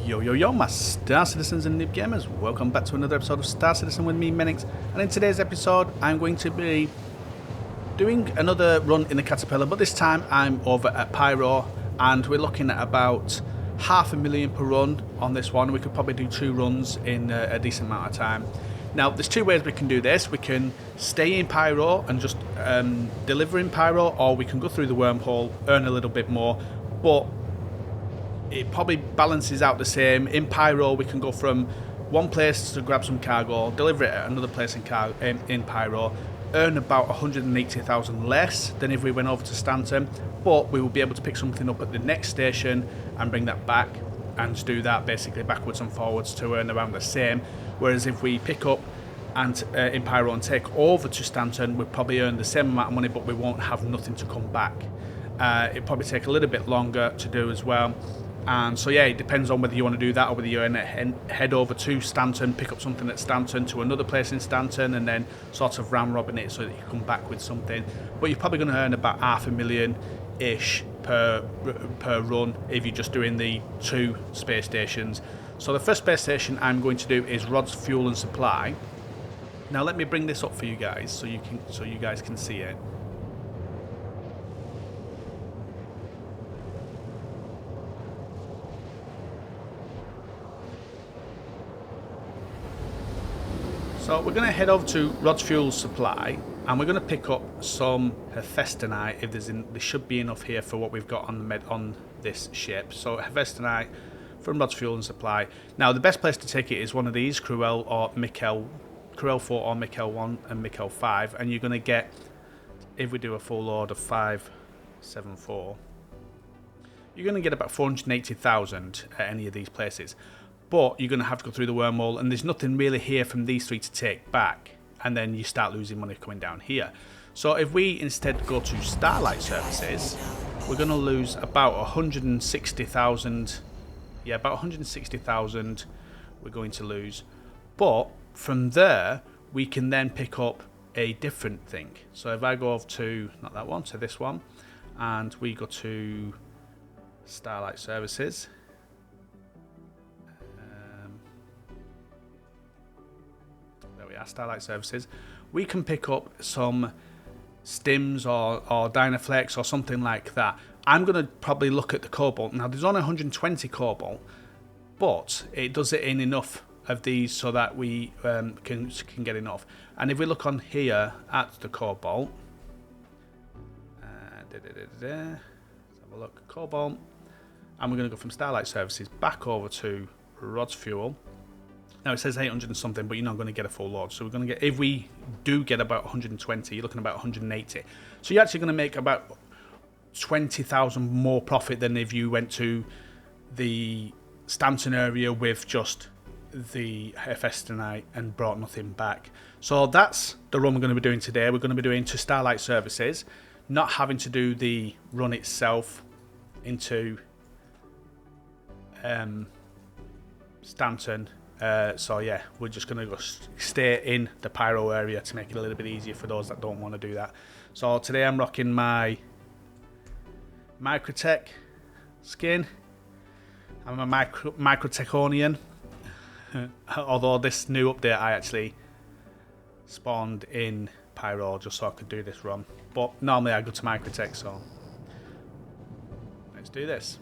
Yo yo yo, my Star Citizens and Noob Gamers, welcome back to another episode of Star Citizen with me, Menix. And in today's episode, I'm going to be doing another run in the Caterpillar, but this time I'm over at Pyro, and we're looking at about $500,000 per run on this one. We could probably do 2 runs in a decent amount of time. Now, there's 2 ways we can do this. We can stay in Pyro and just deliver in Pyro, or we can go through the wormhole, earn a little bit more, but it probably balances out the same. In Pyro, we can go from one place to grab some cargo, deliver it at another place in Pyro, earn about 180,000 less than if we went over to Stanton, but we will be able to pick something up at the next station and bring that back and do that basically backwards and forwards to earn around the same. Whereas if we pick up and in Pyro and take over to Stanton, we'll probably earn the same amount of money, but we won't have nothing to come back. It'll probably take a little bit longer to do as well. And so yeah, it depends on whether you want to do that or whether you head over to Stanton, pick up something at Stanton to another place in Stanton, and then sort of round robin it so that you come back with something. But you're probably going to earn about $500,000-ish per run if you're just doing the 2 space stations. So the first space station I'm going to do is Rod's Fuel and Supply. Now let me bring this up for you guys so you guys can see it. So we're going to head over to Rod's Fuel Supply, and we're going to pick up some Haphestanite. If there should be enough here for what we've got on this ship. So Haphestanite from Rod's Fuel and Supply. Now the best place to take it is one of these, Cruel 4 or Mikkel 1 and Mikkel 5, and you're going to get, if we do a full load of 574, you're going to get about 480,000 at any of these places. But you're going to have to go through the wormhole, and there's nothing really here from these 3 to take back, and then you start losing money coming down here. So if we instead go to Starlight Services, we're going to lose about 160,000. Yeah, about 160,000 we're going to lose. But from there, we can then pick up a different thing. So if I go over to, not that one, to this one, and we go to Starlight Services, Starlight Services, we can pick up some stims or Dynaflex or something like that. I'm going to probably look at the Cobalt. Now there's only 120 Cobalt, but it does it in enough of these so that we can get enough. And if we look on here at the Cobalt, let's have a look, Cobalt, and we're going to go from Starlight Services back over to Rod's Fuel. Now it says 800 and something, but you're not going to get a full load. So we're going to get, if we do get about 120, you're looking at about 180. So you're actually going to make about 20,000 more profit than if you went to the Stanton area with just the Haphestanite and brought nothing back. So that's the run we're going to be doing today. We're going to be doing to Starlight Services, not having to do the run itself into Stanton. So yeah, we're just going to go stay in the Pyro area to make it a little bit easier for those that don't want to do that. So today I'm rocking my Microtech skin. I'm a Microtechonian. Although this new update I actually spawned in Pyro just so I could do this run. But normally I go to Microtech, so let's do this.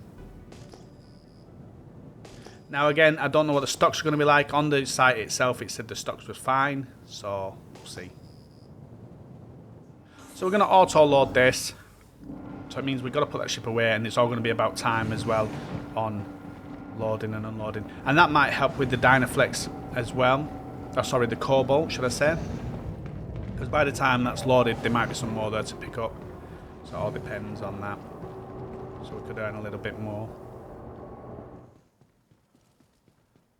Now again, I don't know what the stocks are going to be like. On the site itself it said the stocks was fine, so we'll see. So we're going to auto-load this. So it means we've got to put that ship away, and it's all going to be about time as well on loading and unloading. And that might help with the Dynaflex as well. Oh, sorry, the Cobalt, should I say. Because by the time that's loaded, there might be some more there to pick up. So it all depends on that. So we could earn a little bit more.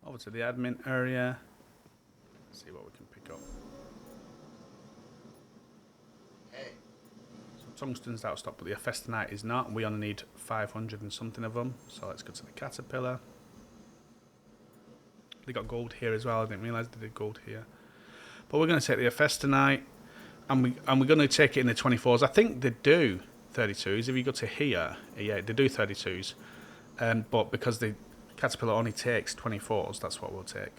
Over to the admin area. See what we can pick up. Hey. So tungsten's out of stock, but the Haphestanite is not. We only need 500 and something of them. So let's go to the Caterpillar. They got gold here as well. I didn't realise they did gold here. But we're going to take the Haphestanite, and we're going to take it in the 24s. I think they do 32s. If you go to here, yeah, they do 32s. But because they Caterpillar only takes 24s, that's what we'll take.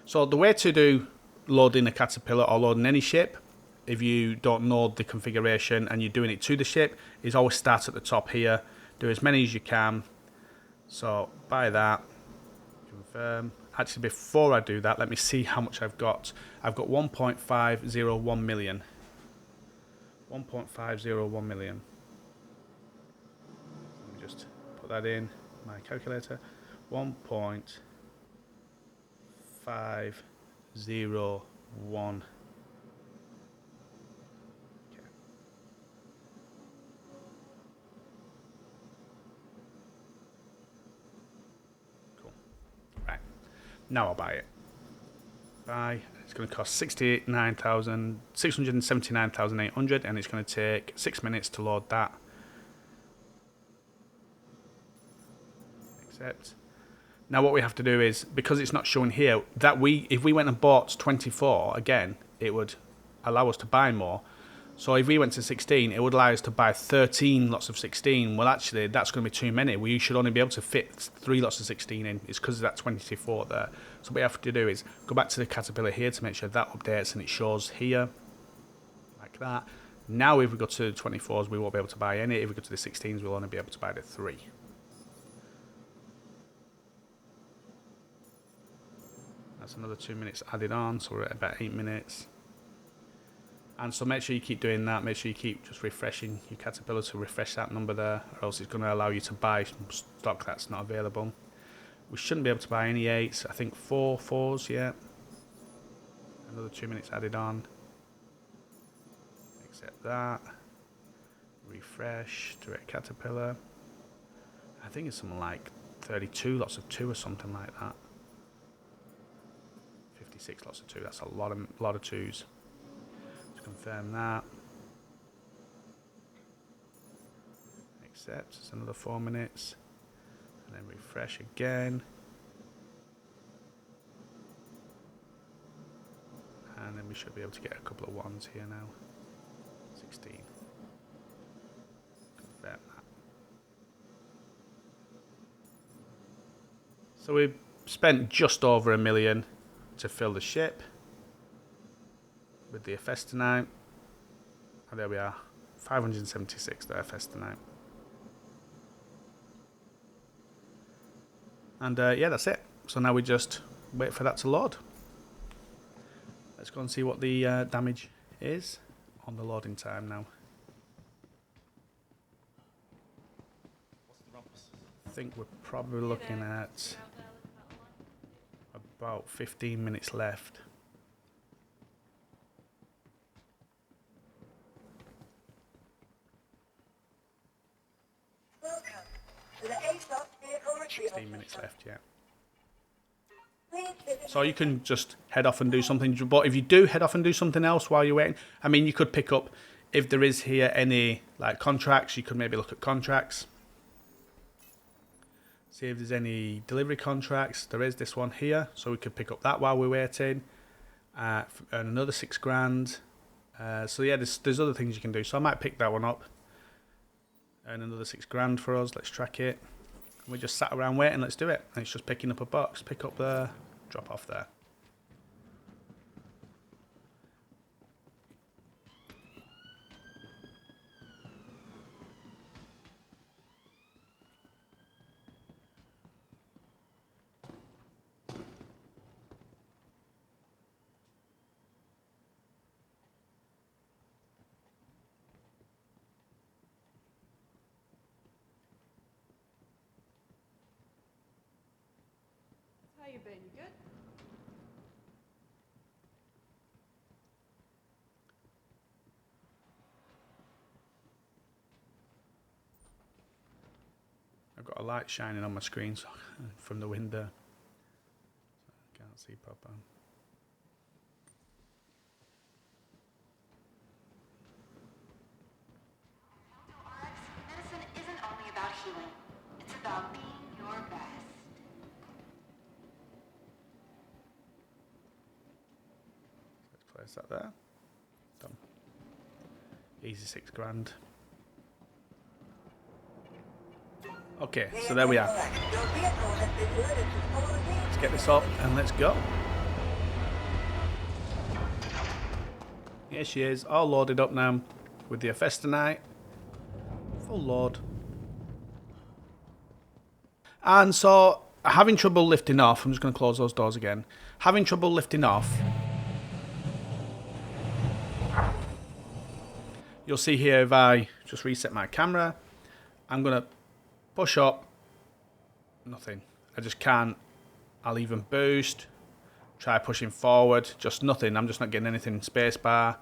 So the way to do loading a Caterpillar or loading any ship, if you don't know the configuration and you're doing it to the ship, is always start at the top here, do as many as you can. So buy that, confirm. Actually, before I do that, let me see how much I've got. I've got 1.501 million. 1.501 million. Let me just put that in my calculator. 1.501. Now I'll buy it. Buy. It's going to cost 679,800, and it's going to take 6 minutes to load that. Accept. Now what we have to do is, because it's not showing here, that if we went and bought 24 again, it would allow us to buy more. So if we went to 16, it would allow us to buy 13 lots of 16. Well, actually, that's going to be too many. We should only be able to fit 3 lots of 16 in. It's because of that 24 there. So what we have to do is go back to the Caterpillar here to make sure that updates and it shows here, like that. Now if we go to the 24s, we won't be able to buy any. If we go to the 16s, we'll only be able to buy the 3. That's another 2 minutes added on, so we're at about 8 minutes. And so make sure you keep doing that. Make sure you keep just refreshing your Caterpillar to refresh that number there, or else it's going to allow you to buy stock that's not available. We shouldn't be able to buy any 8s. I think 4 4s, yeah. Another 2 minutes added on. Accept that. Refresh. Direct Caterpillar. I think it's something like 32 lots of 2 or something like that. 56 lots of 2. That's a lot of 2s. Confirm that. Accept. It's another 4 minutes. And then refresh again. And then we should be able to get a couple of 1s here now. 16. Confirm that. So we've spent just over $1 million to fill the ship with the Haphestanite. And there we are, 576 there, Haphestanite. And yeah, that's it. So now we just wait for that to load. Let's go and see what the damage is on the loading time now. I think we're probably looking at about 15 minutes left. Welcome to the ASOS vehicle retrieval 15 minutes system. left, yeah. Please visit So you can just head off and do something. But if you do head off and do something else while you're waiting, I mean, you could pick up, if there is here any like contracts, you could maybe look at contracts. See if there's any delivery contracts. There is this one here, so we could pick up that while we're waiting. Earn another $6,000. So yeah, there's other things you can do. So I might pick that one up. Earn another $6,000 for us. Let's track it. We just sat around waiting. Let's do it. And it's just picking up a box. Pick up there. Drop off there. How you been? You good? I've got a light shining on my screen from the window. So I can't see proper. Medicine isn't only about healing. It's about being your best. Let's place that there. Done. Easy $6,000. Okay, so there we are. Your vehicle has been delivered to Autoloading. Let's get this up and let's go. Here she is, all loaded up now with the Haphestanite. Full load. And so, having trouble lifting off, I'm just going to close those doors again. Having trouble lifting off. You'll see here if I just reset my camera, I'm going to push up. Nothing. I just can't. I'll even boost. Try pushing forward. Just nothing. I'm just not getting anything. Spacebar.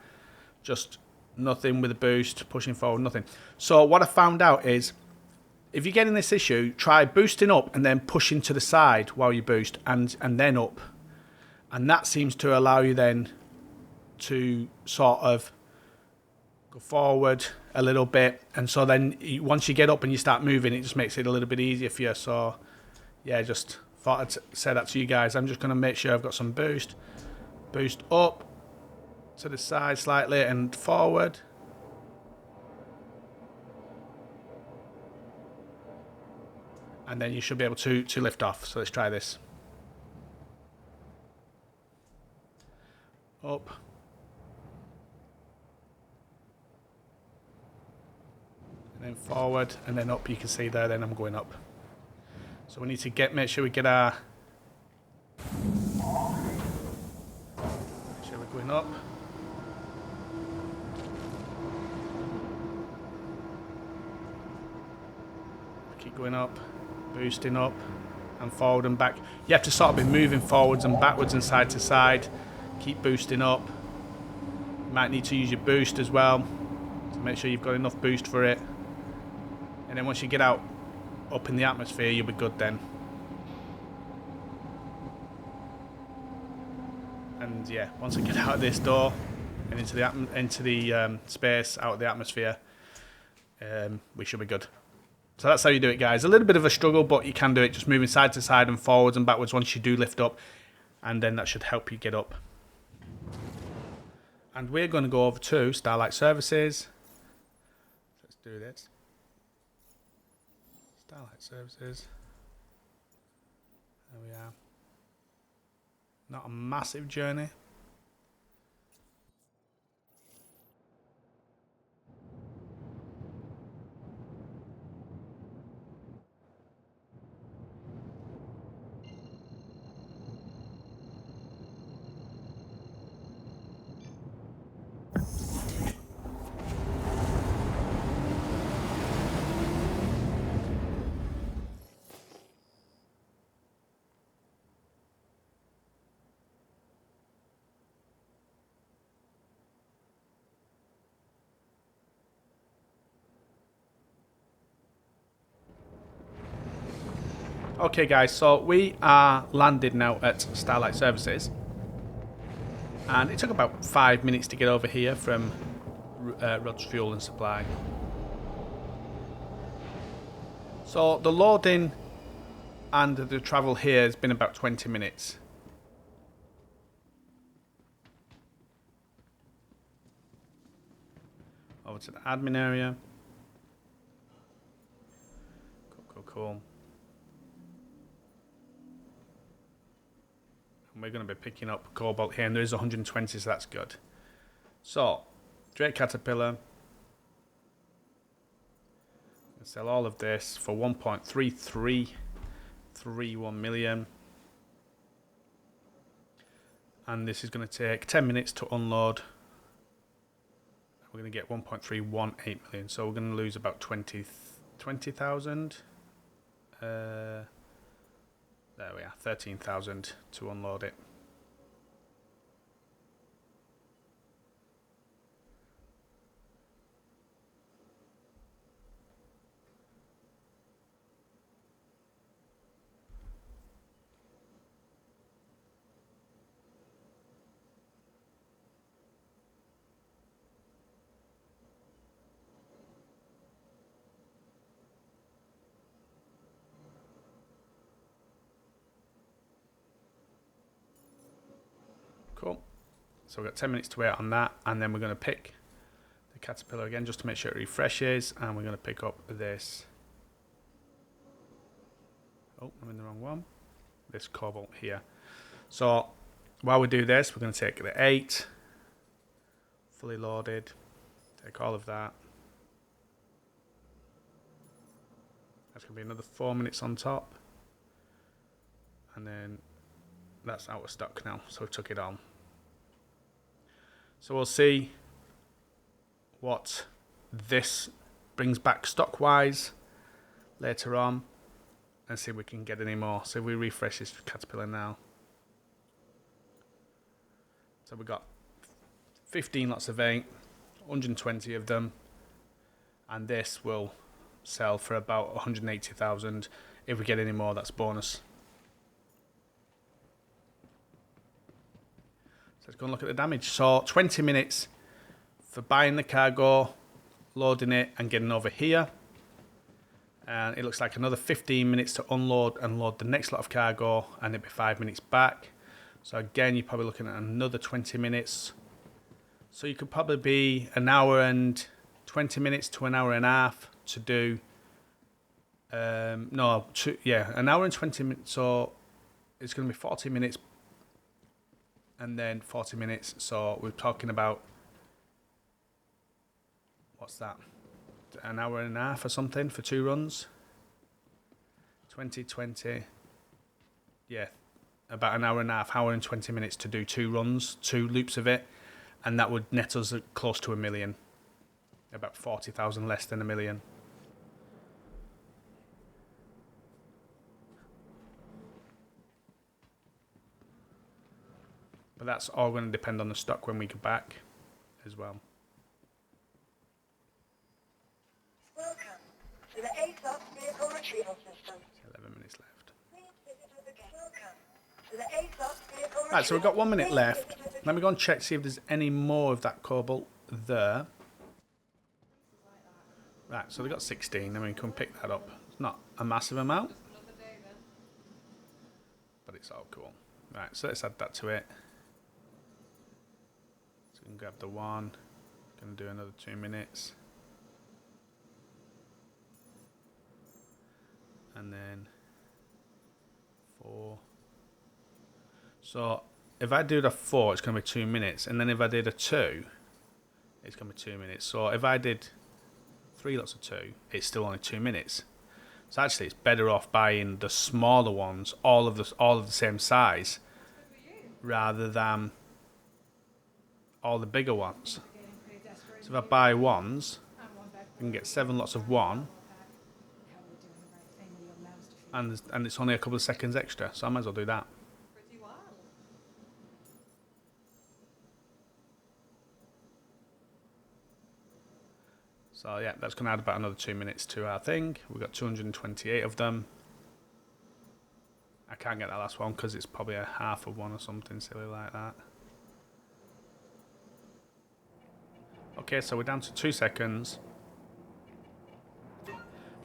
Just nothing with a boost. Pushing forward. Nothing. So what I found out is, if you're getting this issue, try boosting up and then pushing to the side while you boost, and then up. And that seems to allow you then to sort of go forward a little bit. And so then once you get up and you start moving, it just makes it a little bit easier for you. So yeah, just thought I'd say that to you guys. I'm just going to make sure I've got some boost. Boost up to the side slightly and forward. And then you should be able to lift off. So let's try this. Up. And then forward and then up. You can see there, then I'm going up. So we need to make sure we get our... Make sure we're going up. Keep going up. Boosting up and forward and back. You have to sort of be moving forwards and backwards and side to side. Keep boosting up. You might need to use your boost as well to make sure you've got enough boost for it. And then once you get out up in the atmosphere, you'll be good then. And yeah, once I get out of this door and into the space out of the atmosphere, we should be good. So that's how you do it, guys. A little bit of a struggle, but you can do it. Just moving side to side and forwards and backwards once you do lift up. And then that should help you get up. And we're going to go over to Starlight Services. Let's do this. Starlight Services. There we are. Not a massive journey. Okay guys, so we are landed now at Starlight Services, and it took about 5 minutes to get over here from Rod's Fuel and Supply. So the loading and the travel here has been about 20 minutes. Over to the admin area. Cool. And we're going to be picking up Cobalt here, and there is 120, so that's good. So, Drake Caterpillar. Sell all of this for 1.3331 million. And this is going to take 10 minutes to unload. We're going to get 1.318 million, so we're going to lose about 20,000. There we are, 13,000 to unload it. Cool. So we've got 10 minutes to wait on that, and then we're going to pick the Caterpillar again just to make sure it refreshes, and we're going to pick up this Oh, I'm in the wrong one. This Cobalt here. So while we do this, we're going to take the 8, fully loaded. Take all of that. That's going to be another 4 minutes on top. And then that's out of stock now, so we took it on. So we'll see what this brings back stock-wise later on, and see if we can get any more. So if we refresh this Caterpillar now. So we've got 15 lots of 8, 120 of them, and this will sell for about 180,000. If we get any more, that's bonus. So let's go and look at the damage. So 20 minutes for buying the cargo, loading it and getting over here. And it looks like another 15 minutes to unload and load the next lot of cargo, and it'll be 5 minutes back. So again, you're probably looking at another 20 minutes. So you could probably be an hour and 20 minutes to an hour and a half to do, an hour and 20 minutes. So it's going to be 40 minutes and then 40 minutes. So we're talking about, what's that? An hour and a half or something for 2 runs. 20, yeah, about an hour and a half, hour and 20 minutes to do 2 runs, 2 loops of it, and that would net us close to $1 million, about 40,000 less than $1 million. But that's all going to depend on the stock when we get back as well. Welcome to the ASOS vehicle retrieval system. 11 minutes left. Please visit us again. Welcome to the ASOS vehicle Right, so we've got 1 minute Please left. visit us again. Let me go and check, see if there's any more of that Cobalt there. Right, so they've got 16, and we can pick that up. It's not a massive amount, but it's all cool. Right, so let's add that to it. So we can grab the 1. Going to do another 2 minutes. And then 4. So if I do the 4, it's going to be 2 minutes. And then if I did a 2, it's going to be 2 minutes. So if I did 3 lots of 2, it's still only 2 minutes. So actually, it's better off buying the smaller ones, all of the same size, rather than all the bigger ones. So if I buy ones, I can get 7 lots of 1. And it's only a couple of seconds extra, so I might as well do that. So yeah, that's going to add about another 2 minutes to our thing. We've got 228 of them. I can't get that last one because it's probably a half of one or something silly like that. Okay, so we're down to 2 seconds.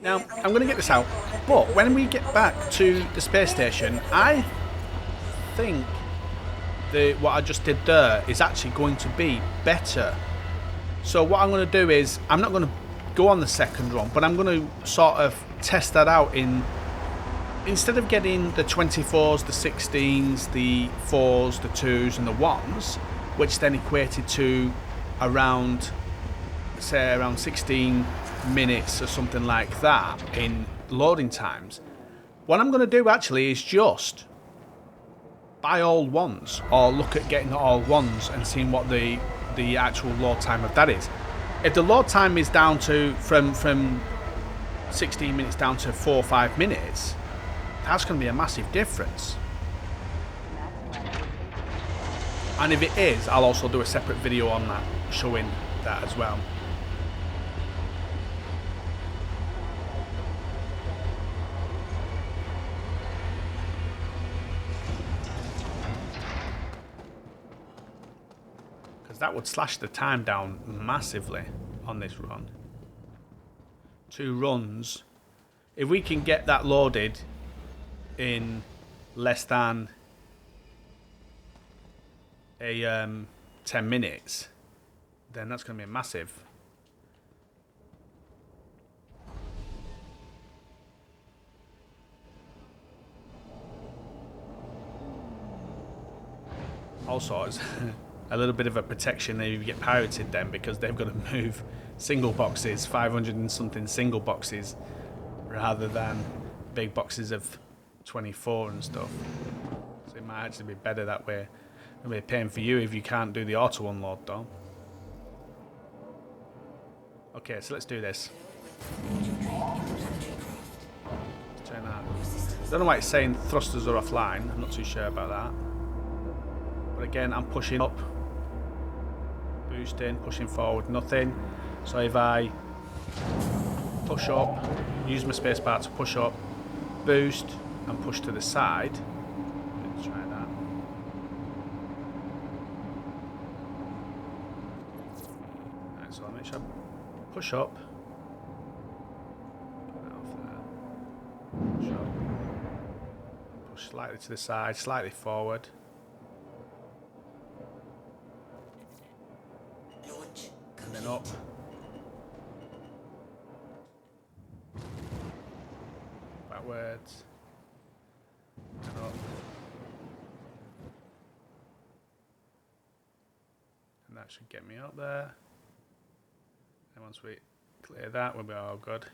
Now, I'm going to get this out, but when we get back to the space station, I think what I just did there is actually going to be better. So what I'm going to do is, I'm not going to go on the second run, but I'm going to sort of test that out instead of getting the 24s, the 16s, the 4s, the 2s and the 1s, which then equated to around 16 minutes or something like that in loading times. What I'm going to do actually is just buy all 1s, or look at getting all 1s and seeing what the actual load time of that is. If the load time is down to from 16 minutes down to 4 or 5 minutes, that's going to be a massive difference. And if it is, I'll also do a separate video on that, showing that as well. That would slash the time down massively on this run. 2 runs. If we can get that loaded in less than a 10 minutes, then that's going to be massive. Also, it's a little bit of a protection if you get pirated then, because they've got to move single boxes, 500 and something single boxes, rather than big boxes of 24 and stuff. So it might actually be better that way. It'll be a pain for you if you can't do the auto unload though. Okay, so let's do this. Let's turn that. I don't know why it's saying thrusters are offline. I'm not too sure about that. But again, I'm pushing up, boosting, pushing forward, nothing. So if I push up, use my spacebar to push up, boost, and push to the side. Let's try that. Right, so I'll make sure I push up. Get that off there. Push up. Push slightly to the side, slightly forward. And then up. Backwards. And up. And that should get me up there. And once we clear that, we'll be all good.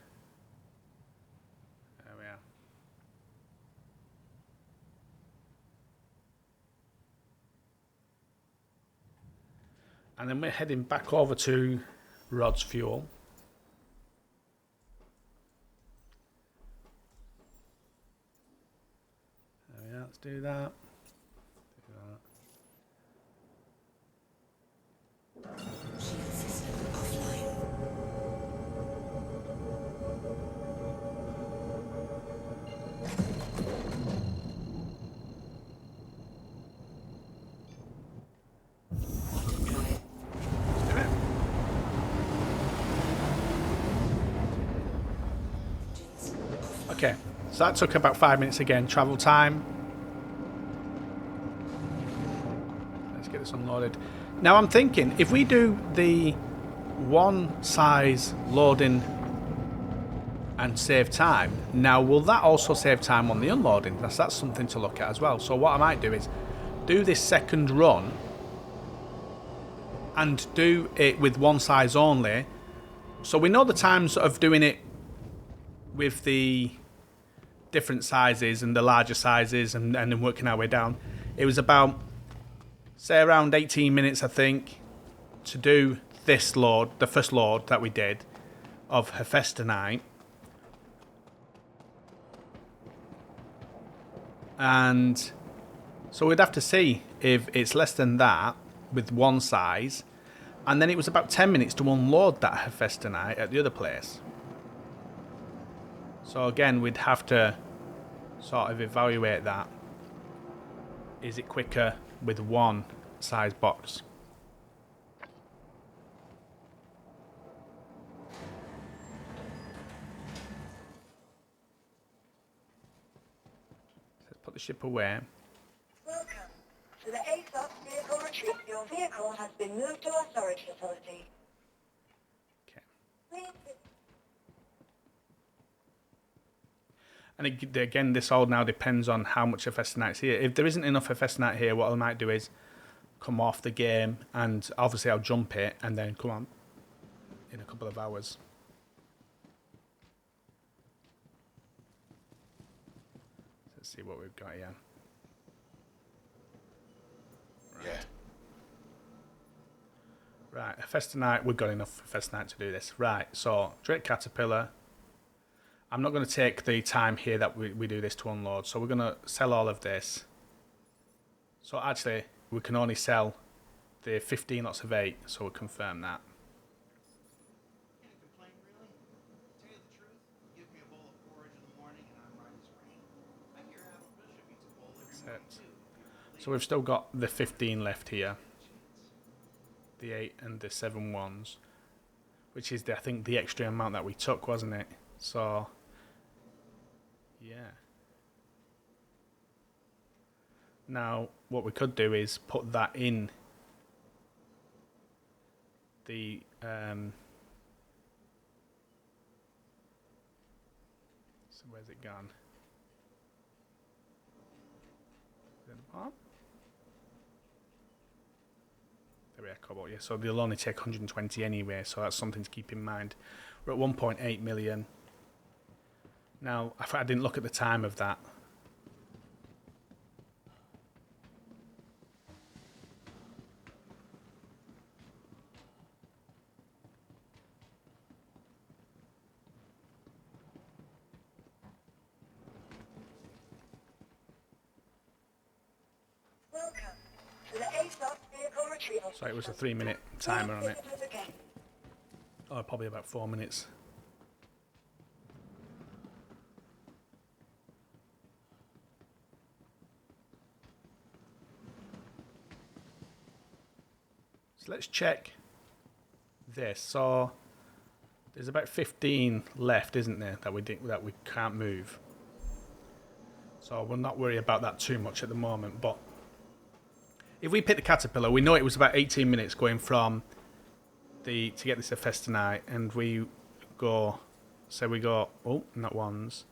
There we are. And then we're heading back over to Rod's Fuel. There we are, let's do that. Okay, so that took about 5 minutes again, travel time. Let's get this unloaded. Now I'm thinking, if we do the one size loading and save time, now will that also save time on the unloading? That's something to look at as well. So what I might do is do this second run and do it with one size only. So we know the times of doing it with the different sizes and the larger sizes and then working our way down. It was about, say, around 18 minutes, I think, to do this load, the first load that we did of Haphestanite. And so we'd have to see if it's less than that with one size. And then it was about 10 minutes to unload that Haphestanite at the other place. So again, we'd have to sort of evaluate that. Is it quicker with one size box? Let's put the ship away. Welcome to the ASOS vehicle retreat. Your vehicle has been moved to our storage facility. Okay. Please. And again, this all now depends on how much Haphestanite's here. If there isn't enough Haphestanite here, what I might do is come off the game, and obviously I'll jump it and then come on in a couple of hours. Let's see what we've got here. Right, Haphestanite, we've got enough Haphestanite to do this. Right, so Drake Caterpillar. I'm not going to take the time here that we do this to unload, so we're going to sell all of this. So actually, we can only sell the 15 lots of 8, so we'll confirm that. Can't complain, really. To tell you the truth, give me a bowl of porridge in the morning and I'm right as rain. I hear Admiral Bishop eats a bowl every morning too. So we've still got the 15 left here. The 8 and the 7 ones. Which is, I think, the extra amount that we took, wasn't it? So, yeah. Now, what we could do is put that in the so where's it gone? Is it at the bottom? Cobalt, yeah. So they'll only take 120 anyway, so that's something to keep in mind. We're at 1.8 million. Now, I didn't look at the time of that. Welcome to the ASOS vehicle retrieval. So it was a 3-minute timer on it. Visitors again. Oh, probably about 4 minutes. So let's check this. So there's about 15 left, isn't there, that we can't move. So we'll not worry about that too much at the moment. But if we pick the caterpillar, we know it was about 18 minutes going from to get this Haphestanite, and we go, oh, not ones,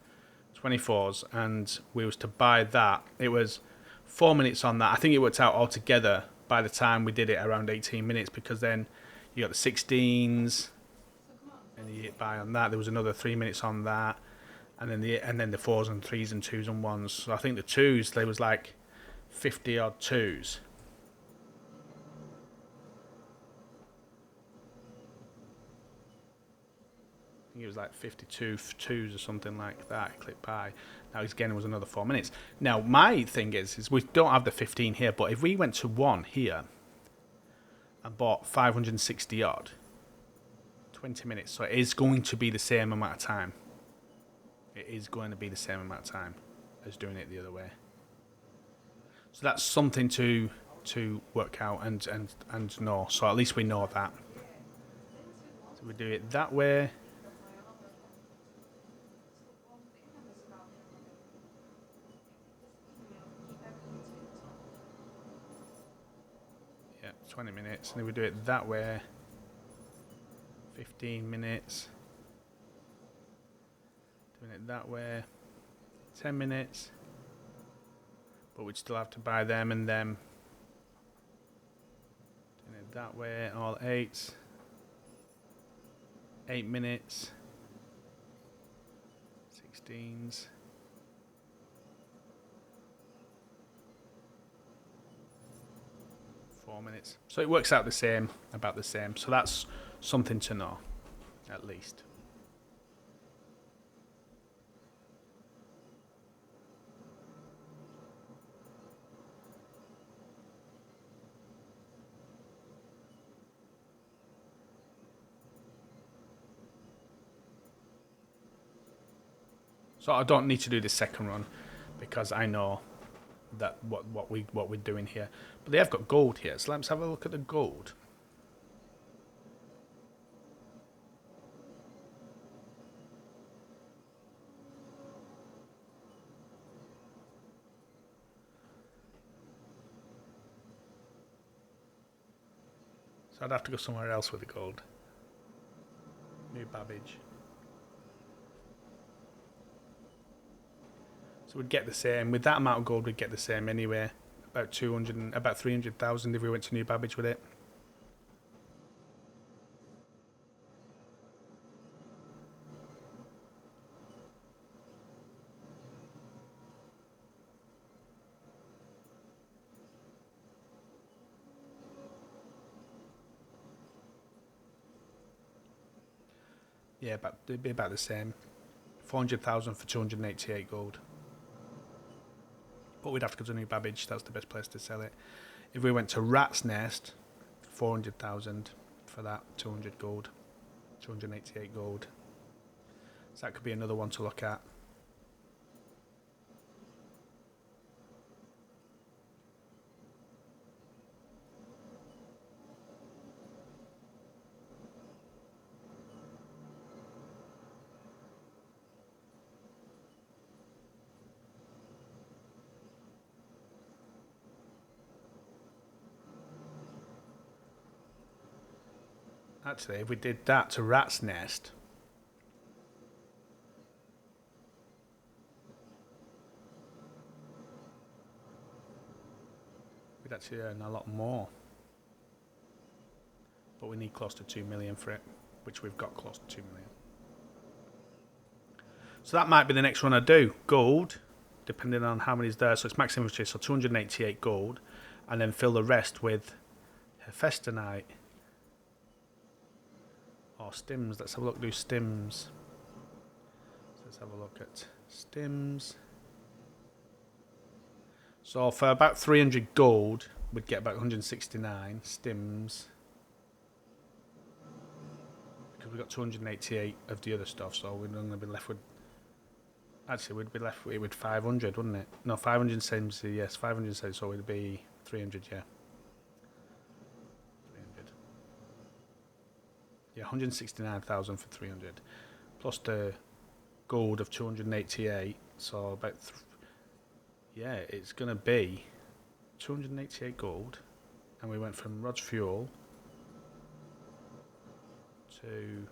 24s, and we was to buy that. It was 4 minutes on that. I think it worked out altogether by the time we did it around 18 minutes, because then you got the 16s, and you hit buy on that. There was another 3 minutes on that, and then the 4s and 3s and 2s and 1s. So I think the 2s, there was like 50 odd 2s. I think it was like 52 2s or something like that. Click buy. Now again, it was another 4 minutes. Now my thing is we don't have the 15 here, but if we went to 1 here and bought 560 odd, 20 minutes, so it is going to be the same amount of time. It is going to be the same amount of time as doing it the other way. So that's something to work out and know. So at least we know that. So we do it that way. Yeah, 20 minutes, and then we do it that way. 15 minutes. Doing it that way. 10 minutes. But we'd still have to buy them and them. Doing it that way, all 8s. 8 minutes. 16s. Minutes. So it works out the same, about the same. So that's something to know, at least. So I don't need to do the second run because I know that what we're doing here. But they have got gold here, so let's have a look at the gold. So I'd have to go somewhere else with the gold. New Babbage. So we'd get the same. With that amount of gold, we'd get the same anyway. About 300,000 if we went to New Babbage with it. Yeah, but it'd be about the same. 400,000 for 288 gold. But we'd have to go to New Babbage. That's the best place to sell it. If we went to Rat's Nest, 400,000 for that, 200 gold, 288 gold. So that could be another one to look at. Actually, if we did that to Rat's Nest, we'd actually earn a lot more. but we need close to 2 million for it, which we've got close to 2 million. So that might be the next one I do. Gold, depending on how many's there. So it's maximum chase, so 288 gold, and then fill the rest with Haphestanite or stims. Let's have a look. Do stims. So let's have a look at stims. So for about 300 gold, we'd get about 169 stims. Because we've got 288 of the other stuff, so we're only be left with... Actually, we'd be left with 500, wouldn't it? No, 500 stims, yes, 500 stims, so it'd be 300, yeah. 300. Yeah, 169,000 for 300. Plus the gold of 288, so about... yeah, it's going to be 288 gold, and we went from Rod's Fuel to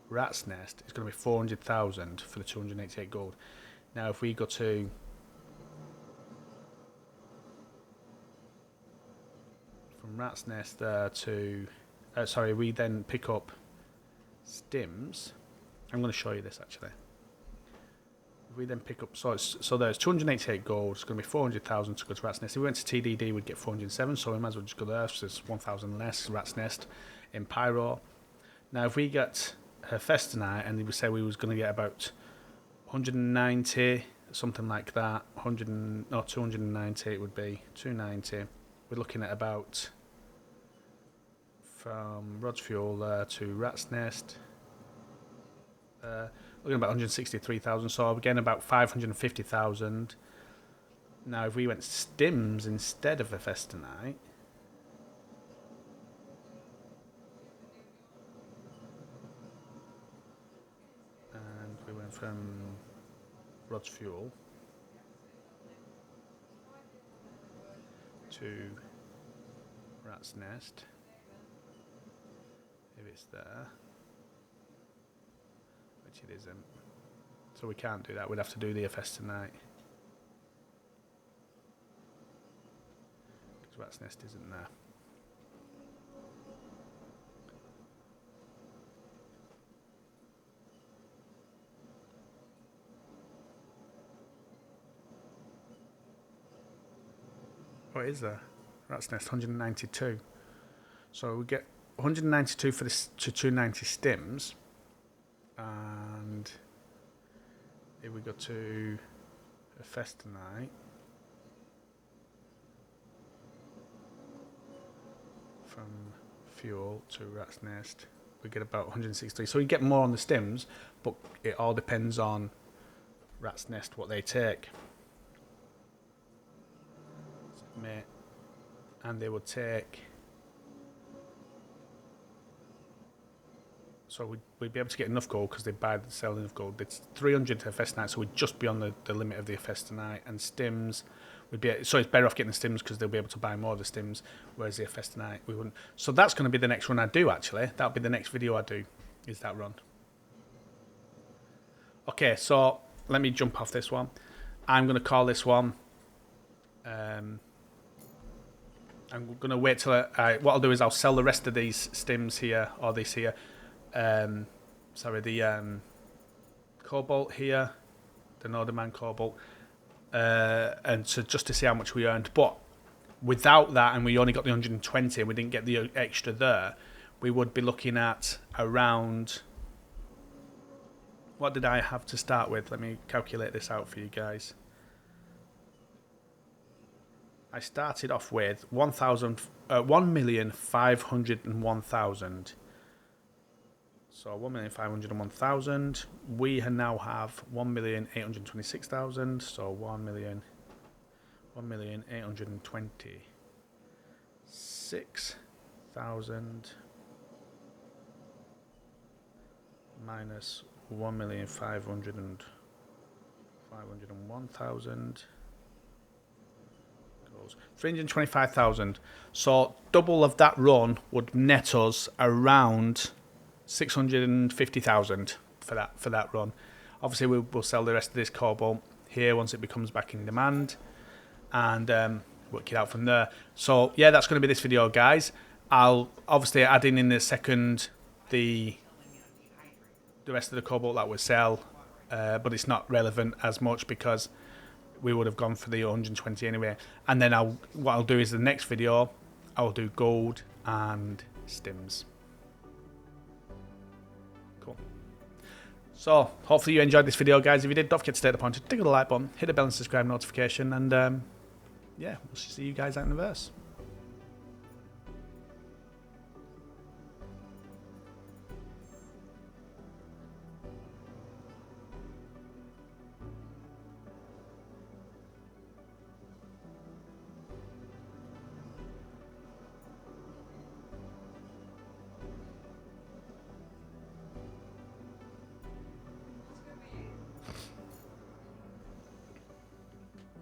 Rat's Nest. It's going to be 400,000 for the 288 gold. Now, if we go to from Rat's Nest to sorry, we then pick up stims. I'm going to show you this actually. We then pick up, so there's 288 gold, it's going to be 400,000 to go to Rat's Nest. If we went to TDD, we'd get 407, so we might as well just go there, so there's 1,000 less Rat's Nest in Pyro. Now, if we get Haphestanite, and we say we was going to get about 190, something like that, 290 it would be, 290, we're looking at about, from Rod's Fuel to Rat's Nest, looking at about 163,000, so again about 550,000. Now if we went stims instead of Haphestanite, and we went from Rod's Fuel to Rat's Nest, if it's there, which it isn't, so we can't do that, we'd have to do the Haphestanite because Rat's Nest isn't there. What is there? Rat's Nest 192, so we get 192 for this to 290 stims. And if we go to Haphestanite, from Fuel to Rat's Nest, we get about 163. So we get more on the stims, but it all depends on Rat's Nest, what they take. Submit, and they would take... So we'd be able to get enough gold because they buy and sell enough gold. It's 300 Haphestanite, so we'd just be on the limit of the Haphestanite, and stims would be... So it's better off getting the stims because they'll be able to buy more of the stims, whereas the Haphestanite we wouldn't. So that's going to be the next run I do, actually. That'll be the next video I do, is that run. Okay, so let me jump off this one. I'm going to call this one... I'm going to wait till what I'll do is I'll sell the rest of these stims here, or this here. Sorry, the Cobalt here, the Norderman Cobalt, and so just to see how much we earned. But without that, and we only got the 120, and we didn't get the extra there, we would be looking at around... What did I have to start with? Let me calculate this out for you guys. I started off with 1,501,000. So 1,501,000. We now have 1,826,000. So 1,826,000 minus 1,501,000. 325,000. So double of that run would net us around 650,000 for that run. Obviously, we'll sell the rest of this Cobalt here once it becomes back in demand, and work it out from there. So yeah, that's going to be this video, guys. I'll obviously add in the second the rest of the cobalt that we sell, but it's not relevant as much because we would have gone for the 120 anyway. And then what I'll do is the next video I'll do gold and stims. Cool. So hopefully you enjoyed this video, guys. If you did, don't forget to stay at the point, tickle the like button, hit the bell and subscribe notification, and yeah, we'll see you guys out in the verse.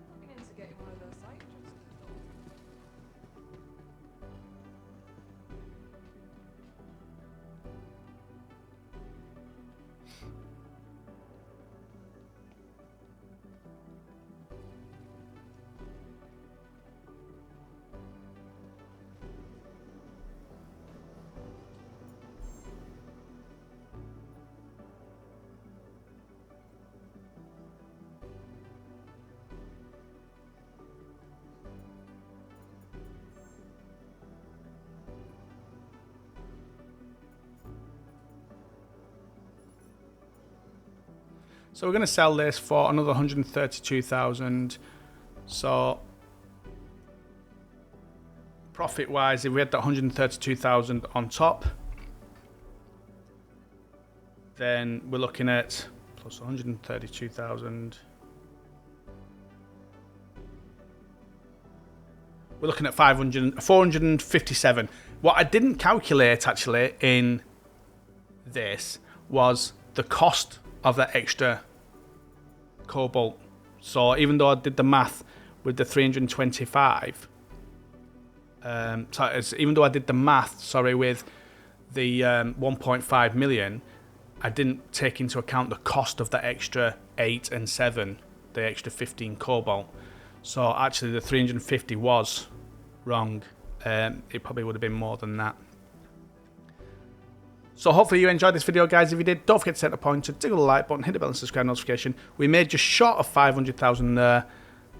Looking into getting one of those site jobs. So we're going to sell this for another 132,000. So profit wise, if we had that 132,000 on top, then we're looking at plus 132,000. We're looking at 457. What I didn't calculate actually in this was the cost of that extra cobalt. So even though I did the math with the 325, even though I did the math, sorry, with the 1.5 million, I didn't take into account the cost of that extra 8 and 7, the extra 15 cobalt. So actually the 350 was wrong. It probably would have been more than that. So hopefully you enjoyed this video, guys. If you did, don't forget to set the pointer, tickle the like button, hit the bell and subscribe notification. We made just short of 500,000 there.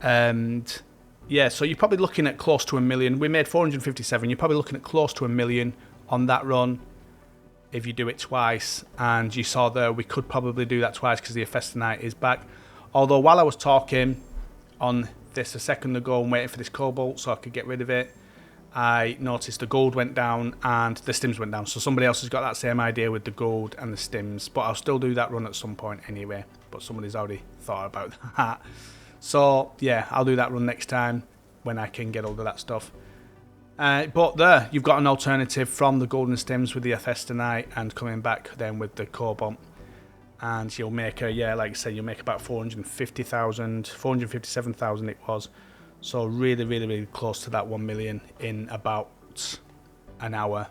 And yeah, so you're probably looking at close to $1 million. We made 457. You're probably looking at close to $1 million on that run if you do it twice. And you saw there, we could probably do that twice because the Haphestanite is back. Although while I was talking on this a second ago and waiting for this cobalt so I could get rid of it, I noticed the gold went down and the stims went down. So somebody else has got that same idea with the gold and the stims. But I'll still do that run at some point anyway. But somebody's already thought about that. So yeah, I'll do that run next time when I can get hold of that stuff. But there, you've got an alternative from the gold and stims with the Haphestanite and coming back then with the Cobalt. And you'll make like I say, you'll make about 450,000, 457,000 it was. So really, really, really close to that 1 million in about an hour.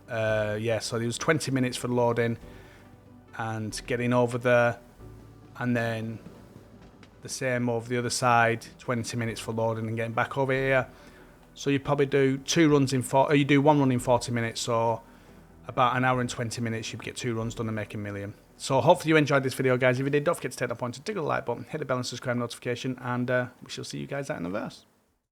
Yeah, so there was 20 minutes for loading and getting over there, and then the same over the other side, 20 minutes for loading and getting back over here. So you probably do you do one run in 40 minutes, so about an hour and 20 minutes you get 2 runs done and make $1 million. So hopefully you enjoyed this video, guys. If you did, don't forget to take that point to tickle the like button, hit the bell and subscribe notification, and we shall see you guys out in the verse.